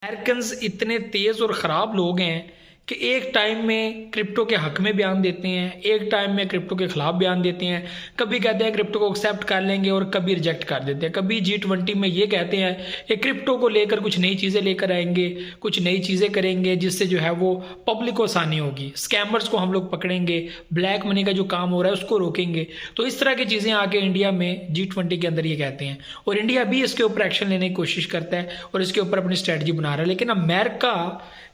Americans इतने तेज़ और ख़राब लोग हैं कि एक टाइम में क्रिप्टो के हक में बयान देते हैं, एक टाइम में क्रिप्टो के ख़िलाफ़ बयान देते हैं। कभी कहते हैं क्रिप्टो को एक्सेप्ट कर लेंगे और कभी रिजेक्ट कर देते हैं। कभी G20 में ये कहते हैं कि क्रिप्टो को लेकर कुछ नई चीज़ें लेकर आएंगे, कुछ नई चीज़ें करेंगे जिससे जो है वो पब्लिक को आसानी होगी, स्कैमर्स को हम लोग पकड़ेंगे, ब्लैक मनी का जो काम हो रहा है उसको रोकेंगे। तो इस तरह की चीज़ें आके इंडिया में G20 के अंदर ये कहते हैं और इंडिया भी इसके ऊपर एक्शन लेने की कोशिश करता है और इसके ऊपर अपनी स्ट्रैटेजी बना रहा है। लेकिन अमेरिका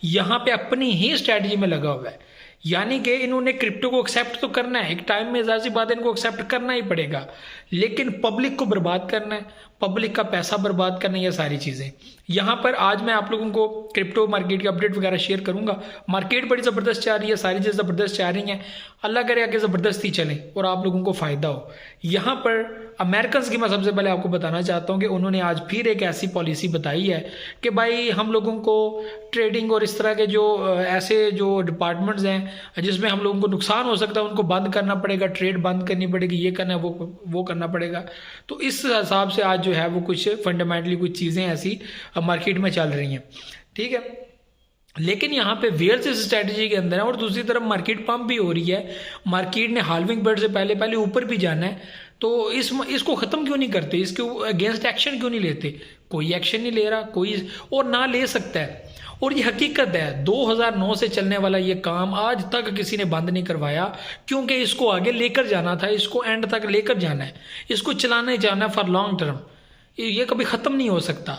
यहाँ पे अपनी ही स्ट्रैटेजी में लगा हुआ है, यानी कि इन्होंने क्रिप्टो को एक्सेप्ट तो करना है, एक टाइम में जाहिर सी बात है इनको एक्सेप्ट करना ही पड़ेगा, लेकिन पब्लिक को बर्बाद करना है, पब्लिक का पैसा बर्बाद करना है, ये सारी चीज़ें। यहाँ पर आज मैं आप लोगों को क्रिप्टो मार्केट की अपडेट वगैरह शेयर करूंगा। मार्केट बड़ी ज़बरदस्त चल रही है, सारी चीज़ें ज़बरदस्त चल रही हैं। अल्लाह करे आगे ज़बरदस्ती चले और आप लोगों को फ़ायदा हो। यहाँ पर अमेरिकन की मैं सबसे पहले आपको बताना चाहता हूँ कि उन्होंने आज फिर एक ऐसी पॉलिसी बताई है कि भाई हम लोगों को ट्रेडिंग और इस तरह के जो ऐसे जो डिपार्टमेंट्स हैं जिसमें हम लोगों को नुकसान हो सकता है उनको बंद करना पड़ेगा, ट्रेड बंद करनी पड़ेगी, ये करना है वो करना पड़ेगा। तो इस हिसाब से आज जो है वो कुछ फंडामेंटली कुछ चीज़ें ऐसी मार्केट में चल रही हैं, ठीक है। लेकिन यहाँ पे वेयर्स इस स्ट्रैटेजी के अंदर है और दूसरी तरफ मार्केट पंप भी हो रही है। मार्केट ने हाल्विंग पीरियड से पहले पहले ऊपर भी जाना है, तो इसको ख़त्म क्यों नहीं करते, इसके अगेंस्ट एक्शन क्यों नहीं लेते? कोई एक्शन नहीं ले रहा कोई, और ना ले सकता है। और ये हकीकत है, 2009 से चलने वाला ये काम आज तक किसी ने बंद नहीं करवाया, क्योंकि इसको आगे लेकर जाना था, इसको एंड तक लेकर जाना है, इसको चलाना ही जाना है फॉर लॉन्ग टर्म। ये कभी ख़त्म नहीं हो सकता,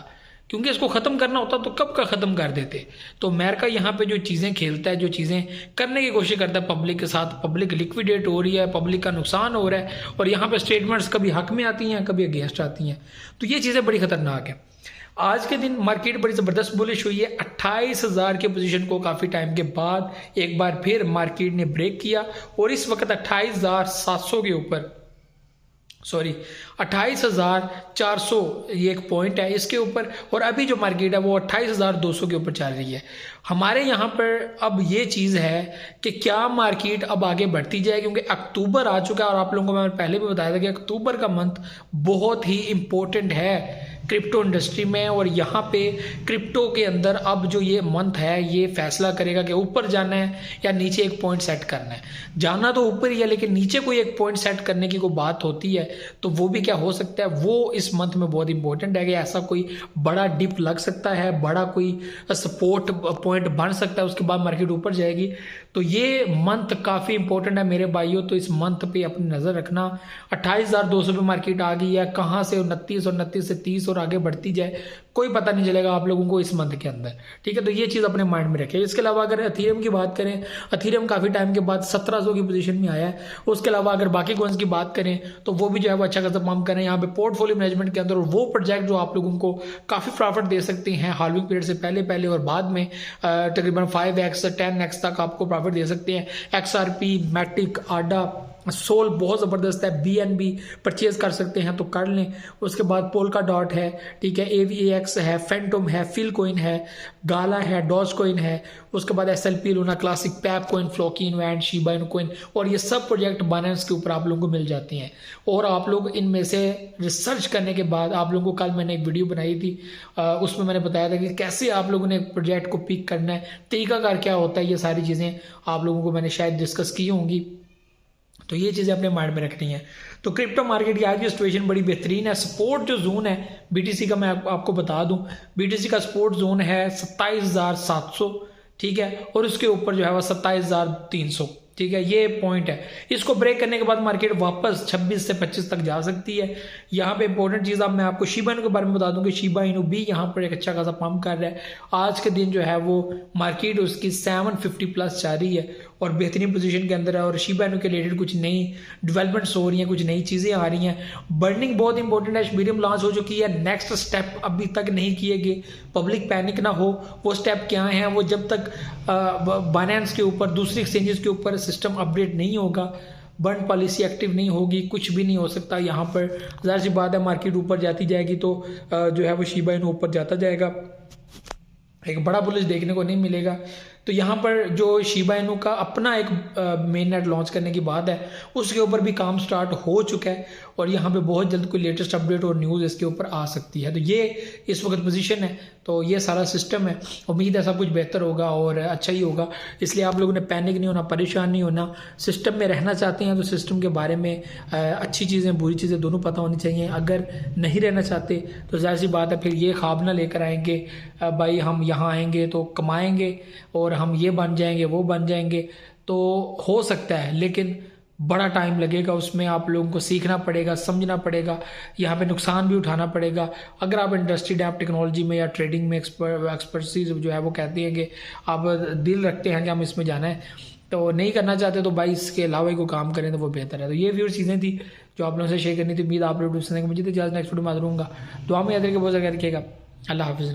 क्योंकि इसको ख़त्म करना होता तो कब का ख़त्म कर देते। तो अमेरिका यहाँ पे जो चीज़ें खेलता है, जो चीज़ें करने की कोशिश करता है पब्लिक के साथ, पब्लिक लिक्विडेट हो रही है, पब्लिक का नुकसान हो रहा है, और यहाँ पे स्टेटमेंट्स कभी हक में आती हैं कभी अगेंस्ट आती हैं। तो ये चीज़ें बड़ी ख़तरनाक है। आज के दिन मार्केट बड़ी ज़बरदस्त बुलिश हुई है। 28,000 के पोजीशन को काफ़ी टाइम के बाद एक बार फिर मार्केट ने ब्रेक किया और इस वक्त 28,700 के ऊपर, सॉरी 28,400 ये एक पॉइंट है इसके ऊपर, और अभी जो मार्केट है वो 28,200 के ऊपर चल रही है। हमारे यहाँ पर अब ये चीज़ है कि क्या मार्केट अब आगे बढ़ती जाए, क्योंकि अक्टूबर आ चुका है और आप लोगों को मैं पहले भी बताया था कि अक्टूबर का मंथ बहुत ही इम्पोर्टेंट है क्रिप्टो इंडस्ट्री में। और यहाँ पे क्रिप्टो के अंदर अब जो ये मंथ है ये फैसला करेगा कि ऊपर जाना है या नीचे एक पॉइंट सेट करना है। जाना तो ऊपर ही है, लेकिन नीचे कोई एक पॉइंट सेट करने की कोई बात होती है तो वो भी क्या हो सकता है, वो इस मंथ में बहुत इंपॉर्टेंट है कि ऐसा कोई बड़ा डिप लग सकता है, बड़ा कोई सपोर्ट पॉइंट बन सकता है, उसके बाद मार्केट ऊपर जाएगी। तो ये मंथ काफ़ी इंपॉर्टेंट है मेरे भाइयों, तो इस मंथ पे अपनी नज़र रखना। 28,200 पे मार्केट आ गई है, कहाँ से 29 और 29 से 30 और आगे बढ़ती जाए कोई पता नहीं चलेगा आप लोगों को इस मंथ के अंदर, ठीक है। तो ये चीज़ अपने माइंड में रखें। इसके अलावा अगर अथीरियम की बात करें, अथीरियम काफ़ी टाइम के बाद 1700 की पोजीशन में आया है। उसके अलावा अगर बाकी कॉइन्स की बात करें तो वो भी जो है वो अच्छा खासा पंप करें यहाँ पे पोर्टफोलियो मैनेजमेंट के अंदर, और वो प्रोजेक्ट जो आप लोगों को काफ़ी प्रॉफिट दे सकते हैं हाल्विंग पीरियड से पहले पहले और बाद में तकरीबन 5x 10x तक आपको प्रॉफिट दे सकते हैं। XRP, मैटिक, आडा, सोल बहुत ज़बरदस्त है, BNB परचेज कर सकते हैं तो कर लें। उसके बाद पोल्का डॉट है, ठीक है, AVAX है, फैंटम है, फिल कोइन है, गाला है, डॉज कोइन है। उसके बाद SLP, लूना क्लासिक, पैप कोइन, फ्लोकिन वैंड, शिबा इनु कोइन, और ये सब प्रोजेक्ट बाइनेंस के ऊपर आप लोगों को मिल जाती हैं। और आप लोग इनमें से रिसर्च करने के बाद, आप लोगों को कल मैंने एक वीडियो बनाई थी उसमें मैंने बताया था कि कैसे आप लोगों ने प्रोजेक्ट को पिक करना है, तरीकाकार क्या होता है, ये सारी चीज़ें आप लोगों को मैंने शायद डिस्कस की होंगी। तो ये चीज़ें अपने माइंड में रखनी है। तो क्रिप्टो मार्केट की आज की सिचुएशन बड़ी बेहतरीन है। सपोर्ट जो जोन है BTC का मैं आपको बता दूं, BTC का सपोर्ट जोन है 27,700, ठीक है, और उसके ऊपर जो है वह 27,300, ठीक है, ये पॉइंट है। इसको ब्रेक करने के बाद मार्केट वापस 26 से 25 तक जा सकती है। यहाँ पे इंपॉर्टेंट चीज़ अब मैं आपको शिबा इनु के बारे में बता दूं कि शिबा इनु भी यहाँ पर एक अच्छा खासा पंप कर रहा है। आज के दिन जो है वो मार्केट उसकी 750 प्लस जा रही है और बेहतरीन पोजीशन के अंदर है, और शिबा इनु के रिलेटेड कुछ नई डेवलपमेंट्स हो रही हैं, कुछ नई चीज़ें आ रही हैं। बर्निंग बहुत इंपॉर्टेंट है, मीडियम लॉन्च हो चुकी है, नेक्स्ट स्टेप अभी तक नहीं किए गए, पब्लिक पैनिक ना हो। वो स्टेप क्या हैं, वो जब तक बाइनेंस के ऊपर, दूसरी एक्सचेंजेस के ऊपर सिस्टम अपडेट नहीं होगा, बर्न पॉलिसी एक्टिव नहीं होगी, कुछ भी नहीं हो सकता। यहाँ पर ज़ाहिर सी बात है मार्केट ऊपर जाती जाएगी तो जो है वो शिबा इनु ऊपर जाता जाएगा, एक बड़ा बुलिश देखने को नहीं मिलेगा। तो यहाँ पर जो शिबा इनू का अपना एक मेन नेट लॉन्च करने की बात है, उसके ऊपर भी काम स्टार्ट हो चुका है और यहाँ पे बहुत जल्द कोई लेटेस्ट अपडेट और न्यूज़ इसके ऊपर आ सकती है। तो ये इस वक्त पोजीशन है, तो ये सारा सिस्टम है। उम्मीद है सब कुछ बेहतर होगा और अच्छा ही होगा, इसलिए आप लोगों ने पैनिक नहीं होना, परेशान नहीं होना। सिस्टम में रहना चाहते हैं तो सिस्टम के बारे में अच्छी चीज़ें बुरी चीज़ें दोनों पता होनी चाहिए। अगर नहीं रहना चाहते तो जाहिर सी बात है फिर ये ख्वाब ना लेकर आएंगे भाई हम यहाँ आएंगे तो कमाएंगे और हम ये बन जाएंगे वो बन जाएंगे। तो हो सकता है लेकिन बड़ा टाइम लगेगा, उसमें आप लोगों को सीखना पड़ेगा, समझना पड़ेगा, यहाँ पे नुकसान भी उठाना पड़ेगा। अगर आप इंडस्ट्री आप टेक्नोलॉजी में या ट्रेडिंग में एक्सपर्टीज जो है वो कहते हैं कि आप दिल रखते हैं कि हम इसमें जाना है, तो नहीं करना चाहते तो भाई इसके अलावा ही कोई काम करें तो वो बेहतर है। तो ये व्यूअर चीज़ें थी जो आप लोगों से शेयर करनी थी। उम्मीद आप लोग मुझे तो इजाज़त नेक्स्ट वीडियो में हाजिर होऊंगा। दुआ में याद रखिएगा, बहुत ज़्यादा रखिएगा। अल्लाह हाफिज़।